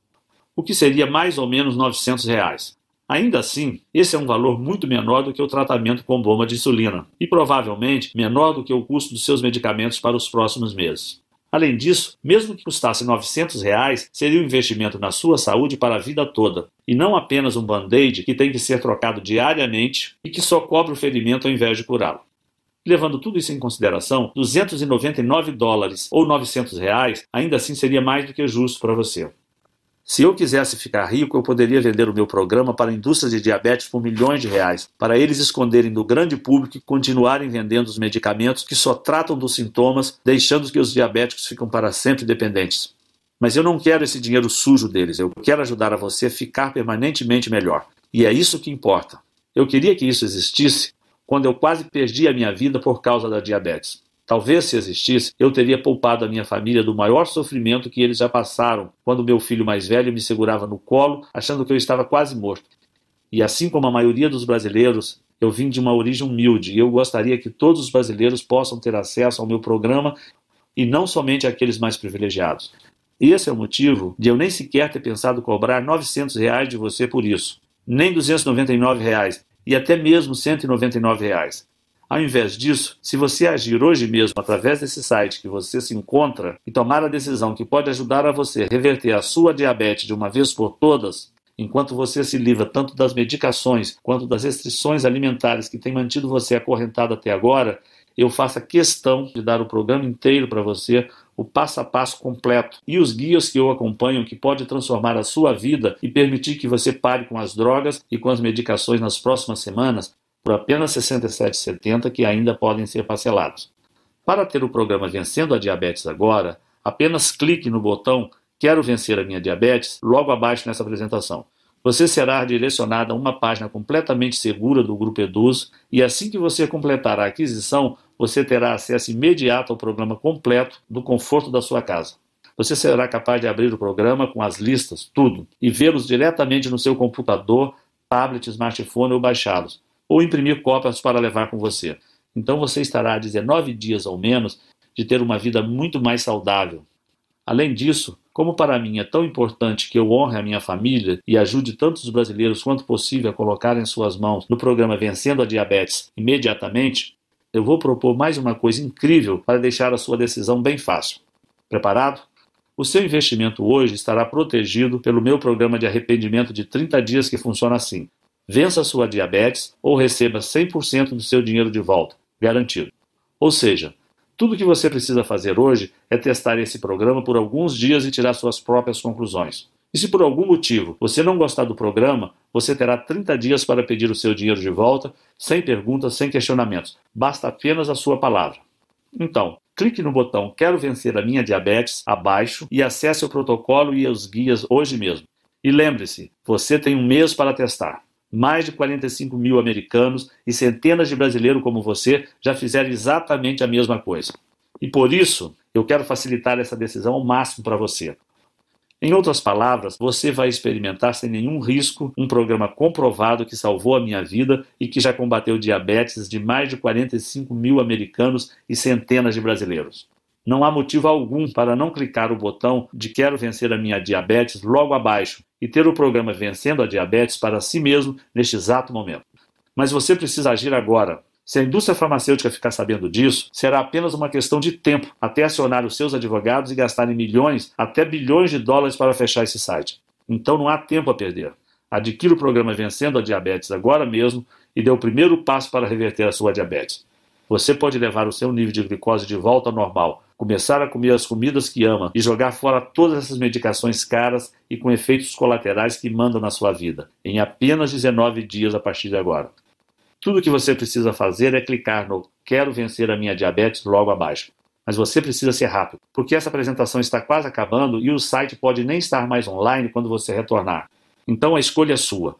o que seria mais ou menos R$ 900. Ainda assim, esse é um valor muito menor do que o tratamento com bomba de insulina e provavelmente menor do que o custo dos seus medicamentos para os próximos meses. Além disso, mesmo que custasse R$ 900, seria um investimento na sua saúde para a vida toda, e não apenas um band-aid que tem que ser trocado diariamente e que só cobre o ferimento ao invés de curá-lo. Levando tudo isso em consideração, $299 ou R$ 900 ainda assim seria mais do que justo para você. Se eu quisesse ficar rico, eu poderia vender o meu programa para indústrias de diabetes por milhões de reais, para eles esconderem do grande público e continuarem vendendo os medicamentos que só tratam dos sintomas, deixando que os diabéticos ficam para sempre dependentes. Mas eu não quero esse dinheiro sujo deles, eu quero ajudar a você a ficar permanentemente melhor. E é isso que importa. Eu queria que isso existisse quando eu quase perdi a minha vida por causa da diabetes. Talvez, se existisse, eu teria poupado a minha família do maior sofrimento que eles já passaram quando meu filho mais velho me segurava no colo, achando que eu estava quase morto. E assim como a maioria dos brasileiros, eu vim de uma origem humilde e eu gostaria que todos os brasileiros possam ter acesso ao meu programa e não somente aqueles mais privilegiados. Esse é o motivo de eu nem sequer ter pensado cobrar R$ 900 de você por isso, nem R$ 299 e até mesmo R$ 199. Ao invés disso, se você agir hoje mesmo através desse site que você se encontra e tomar a decisão que pode ajudar a você a reverter a sua diabetes de uma vez por todas, enquanto você se livra tanto das medicações quanto das restrições alimentares que têm mantido você acorrentado até agora, eu faço questão de dar o programa inteiro para você, o passo a passo completo e os guias que eu acompanho que pode transformar a sua vida e permitir que você pare com as drogas e com as medicações nas próximas semanas, por apenas R$ 67,70 que ainda podem ser parcelados. Para ter o programa Vencendo a Diabetes Agora, apenas clique no botão Quero Vencer a Minha Diabetes logo abaixo nessa apresentação. Você será direcionado a uma página completamente segura do Grupo Eduz e assim que você completar a aquisição, você terá acesso imediato ao programa completo do conforto da sua casa. Você será capaz de abrir o programa com as listas, tudo, e vê-los diretamente no seu computador, tablet, smartphone ou baixá-los, ou imprimir cópias para levar com você. Então você estará a 19 dias ou menos de ter uma vida muito mais saudável. Além disso, como para mim é tão importante que eu honre a minha família e ajude tantos brasileiros quanto possível a colocar em suas mãos no programa Vencendo a Diabetes imediatamente, eu vou propor mais uma coisa incrível para deixar a sua decisão bem fácil. Preparado? O seu investimento hoje estará protegido pelo meu programa de arrependimento de 30 dias que funciona assim. Vença a sua diabetes ou receba 100% do seu dinheiro de volta, garantido. Ou seja, tudo que você precisa fazer hoje é testar esse programa por alguns dias e tirar suas próprias conclusões. E se por algum motivo você não gostar do programa, você terá 30 dias para pedir o seu dinheiro de volta, sem perguntas, sem questionamentos. Basta apenas a sua palavra. Então, clique no botão Quero Vencer a Minha Diabetes abaixo e acesse o protocolo e os guias hoje mesmo. E lembre-se, você tem um mês para testar. Mais de 45 mil americanos e centenas de brasileiros como você já fizeram exatamente a mesma coisa. E por isso, eu quero facilitar essa decisão ao máximo para você. Em outras palavras, você vai experimentar sem nenhum risco um programa comprovado que salvou a minha vida e que já combateu diabetes de mais de 45 mil americanos e centenas de brasileiros. Não há motivo algum para não clicar o botão de Quero Vencer a Minha Diabetes logo abaixo e ter o programa Vencendo a Diabetes para si mesmo neste exato momento. Mas você precisa agir agora. Se a indústria farmacêutica ficar sabendo disso, será apenas uma questão de tempo até acionar os seus advogados e gastarem milhões até bilhões de dólares para fechar esse site. Então não há tempo a perder. Adquira o programa Vencendo a Diabetes agora mesmo e dê o primeiro passo para reverter a sua diabetes. Você pode levar o seu nível de glicose de volta ao normal, começar a comer as comidas que ama e jogar fora todas essas medicações caras e com efeitos colaterais que mandam na sua vida, em apenas 19 dias a partir de agora. Tudo o que você precisa fazer é clicar no Quero Vencer a Minha Diabetes logo abaixo. Mas você precisa ser rápido, porque essa apresentação está quase acabando e o site pode nem estar mais online quando você retornar. Então a escolha é sua.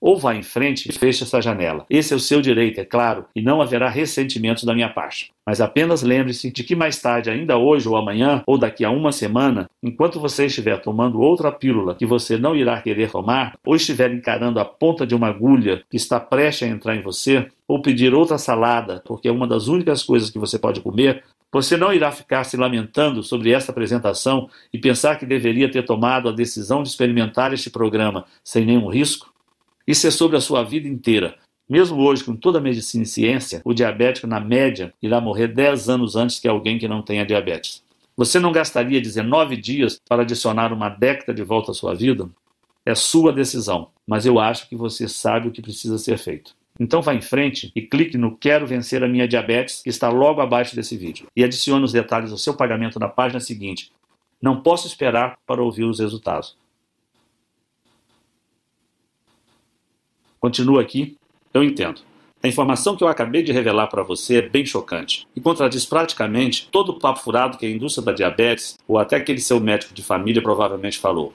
Ou vá em frente e feche essa janela. Esse é o seu direito, é claro, e não haverá ressentimentos da minha parte. Mas apenas lembre-se de que mais tarde, ainda hoje ou amanhã, ou daqui a uma semana, enquanto você estiver tomando outra pílula que você não irá querer tomar, ou estiver encarando a ponta de uma agulha que está prestes a entrar em você, ou pedir outra salada, porque é uma das únicas coisas que você pode comer, você não irá ficar se lamentando sobre esta apresentação e pensar que deveria ter tomado a decisão de experimentar este programa sem nenhum risco? Isso é sobre a sua vida inteira. Mesmo hoje, com toda a medicina e ciência, o diabético, na média, irá morrer 10 anos antes que alguém que não tenha diabetes. Você não gastaria 19 dias para adicionar uma década de volta à sua vida? É sua decisão, mas eu acho que você sabe o que precisa ser feito. Então vá em frente e clique no Quero Vencer a Minha Diabetes, que está logo abaixo desse vídeo, e adicione os detalhes do seu pagamento na página seguinte. Não posso esperar para ouvir os resultados. Continua aqui. Eu entendo. A informação que eu acabei de revelar para você é bem chocante e contradiz praticamente todo o papo furado que a indústria da diabetes ou até aquele seu médico de família provavelmente falou.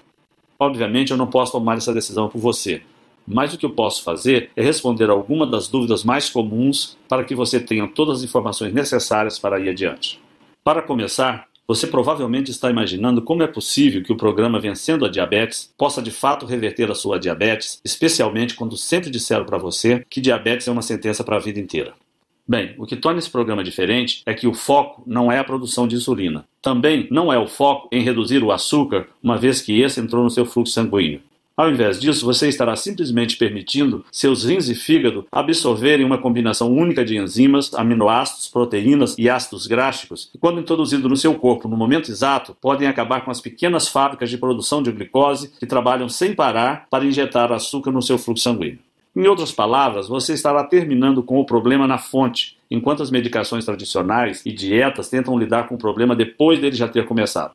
Obviamente eu não posso tomar essa decisão por você, mas o que eu posso fazer é responder algumas das dúvidas mais comuns para que você tenha todas as informações necessárias para ir adiante. Para começar, você provavelmente está imaginando como é possível que o programa Vencendo a Diabetes possa de fato reverter a sua diabetes, especialmente quando sempre disseram para você que diabetes é uma sentença para a vida inteira. Bem, o que torna esse programa diferente é que o foco não é a produção de insulina. Também não é o foco em reduzir o açúcar, uma vez que esse entrou no seu fluxo sanguíneo. Ao invés disso, você estará simplesmente permitindo seus rins e fígado absorverem uma combinação única de enzimas, aminoácidos, proteínas e ácidos gráficos, que, quando introduzidos no seu corpo no momento exato, podem acabar com as pequenas fábricas de produção de glicose que trabalham sem parar para injetar açúcar no seu fluxo sanguíneo. Em outras palavras, você estará terminando com o problema na fonte, enquanto as medicações tradicionais e dietas tentam lidar com o problema depois dele já ter começado.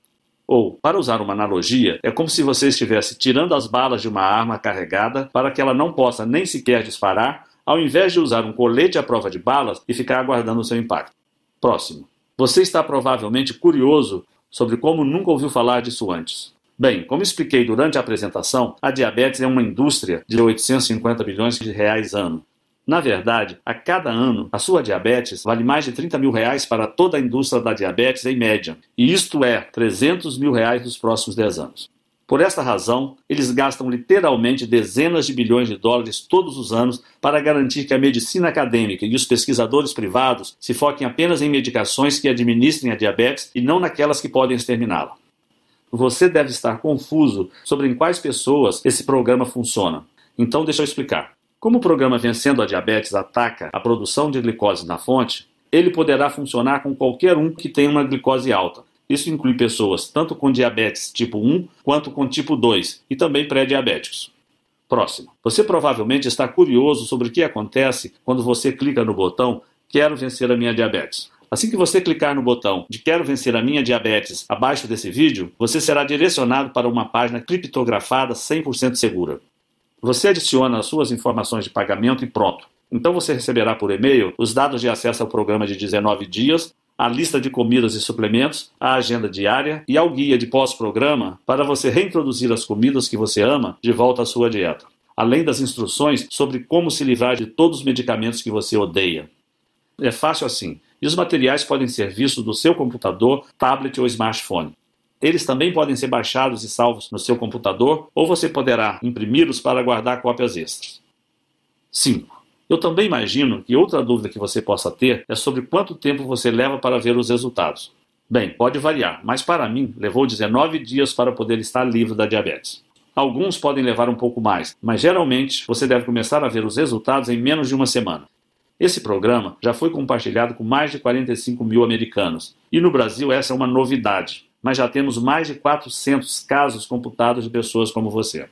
Ou, para usar uma analogia, é como se você estivesse tirando as balas de uma arma carregada para que ela não possa nem sequer disparar, ao invés de usar um colete à prova de balas e ficar aguardando o seu impacto. Próximo. Você está provavelmente curioso sobre como nunca ouviu falar disso antes. Bem, como expliquei durante a apresentação, a diabetes é uma indústria de 850 bilhões de reais ano. Na verdade, a cada ano, a sua diabetes vale mais de 30 mil reais para toda a indústria da diabetes em média, e isto é 300 mil reais nos próximos 10 anos. Por esta razão, eles gastam literalmente dezenas de bilhões de dólares todos os anos para garantir que a medicina acadêmica e os pesquisadores privados se foquem apenas em medicações que administrem a diabetes e não naquelas que podem exterminá-la. Você deve estar confuso sobre em quais pessoas esse programa funciona. Então deixa eu explicar. Como o programa Vencendo a Diabetes ataca a produção de glicose na fonte, ele poderá funcionar com qualquer um que tenha uma glicose alta. Isso inclui pessoas tanto com diabetes tipo 1 quanto com tipo 2 e também pré-diabéticos. Próximo. Você provavelmente está curioso sobre o que acontece quando você clica no botão Quero Vencer a Minha Diabetes. Assim que você clicar no botão de Quero Vencer a Minha Diabetes abaixo desse vídeo, você será direcionado para uma página criptografada 100% segura. Você adiciona as suas informações de pagamento e pronto. Então você receberá por e-mail os dados de acesso ao programa de 19 dias, a lista de comidas e suplementos, a agenda diária e ao guia de pós-programa para você reintroduzir as comidas que você ama de volta à sua dieta, além das instruções sobre como se livrar de todos os medicamentos que você odeia. É fácil assim, e os materiais podem ser vistos do seu computador, tablet ou smartphone. Eles também podem ser baixados e salvos no seu computador, ou você poderá imprimi-los para guardar cópias extras. 5. Eu também imagino que outra dúvida que você possa ter é sobre quanto tempo você leva para ver os resultados. Bem, pode variar, mas para mim levou 19 dias para poder estar livre da diabetes. Alguns podem levar um pouco mais, mas geralmente você deve começar a ver os resultados em menos de uma semana. Esse programa já foi compartilhado com mais de 45 mil americanos, e no Brasil essa é uma novidade. Mas já temos mais de 400 casos computados de pessoas como você.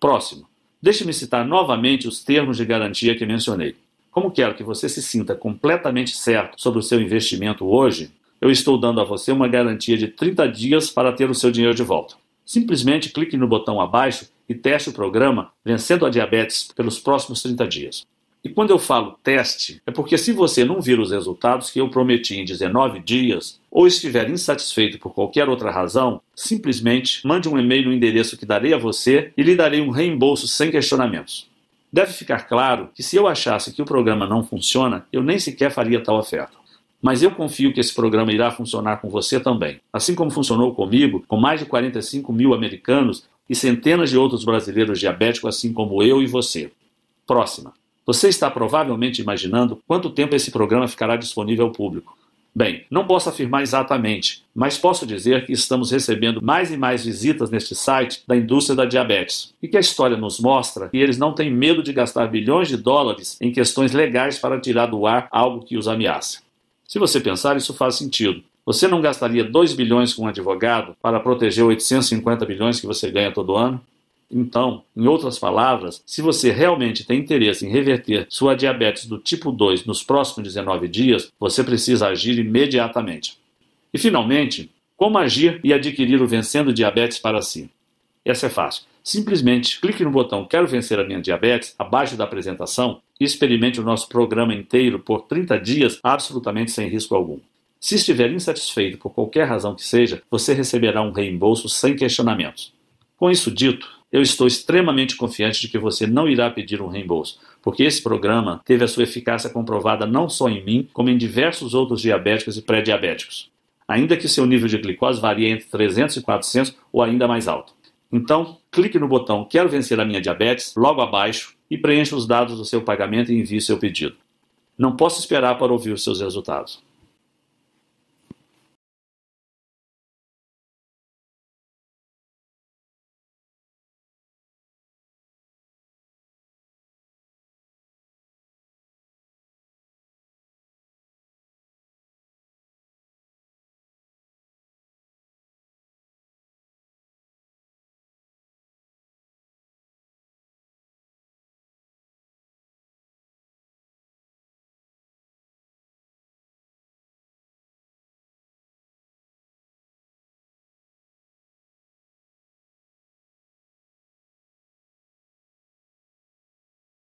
Próximo. Deixe-me citar novamente os termos de garantia que mencionei. Como quero que você se sinta completamente certo sobre o seu investimento hoje, eu estou dando a você uma garantia de 30 dias para ter o seu dinheiro de volta. Simplesmente clique no botão abaixo e teste o programa Vencendo a Diabetes pelos próximos 30 dias. E quando eu falo teste, é porque se você não vir os resultados que eu prometi em 19 dias, ou estiver insatisfeito por qualquer outra razão, simplesmente mande um e-mail no endereço que darei a você e lhe darei um reembolso sem questionamentos. Deve ficar claro que se eu achasse que o programa não funciona, eu nem sequer faria tal oferta. Mas eu confio que esse programa irá funcionar com você também. Assim como funcionou comigo, com mais de 45 mil americanos e centenas de outros brasileiros diabéticos, assim como eu e você. Próxima. Você está provavelmente imaginando quanto tempo esse programa ficará disponível ao público. Bem, não posso afirmar exatamente, mas posso dizer que estamos recebendo mais e mais visitas neste site da indústria da diabetes e que a história nos mostra que eles não têm medo de gastar bilhões de dólares em questões legais para tirar do ar algo que os ameaça. Se você pensar, isso faz sentido. Você não gastaria 2 bilhões com um advogado para proteger 850 bilhões que você ganha todo ano? Então, em outras palavras, se você realmente tem interesse em reverter sua diabetes do tipo 2 nos próximos 19 dias, você precisa agir imediatamente. E, finalmente, como agir e adquirir o Vencendo Diabetes para si? Essa é fácil. Simplesmente clique no botão Quero Vencer a Minha Diabetes, abaixo da apresentação, e experimente o nosso programa inteiro por 30 dias, absolutamente sem risco algum. Se estiver insatisfeito por qualquer razão que seja, você receberá um reembolso sem questionamentos. Com isso dito, eu estou extremamente confiante de que você não irá pedir um reembolso, porque esse programa teve a sua eficácia comprovada não só em mim, como em diversos outros diabéticos e pré-diabéticos, ainda que seu nível de glicose varie entre 300 e 400 ou ainda mais alto. Então, clique no botão Quero Vencer a Minha Diabetes, logo abaixo, e preencha os dados do seu pagamento e envie seu pedido. Não posso esperar para ouvir os seus resultados.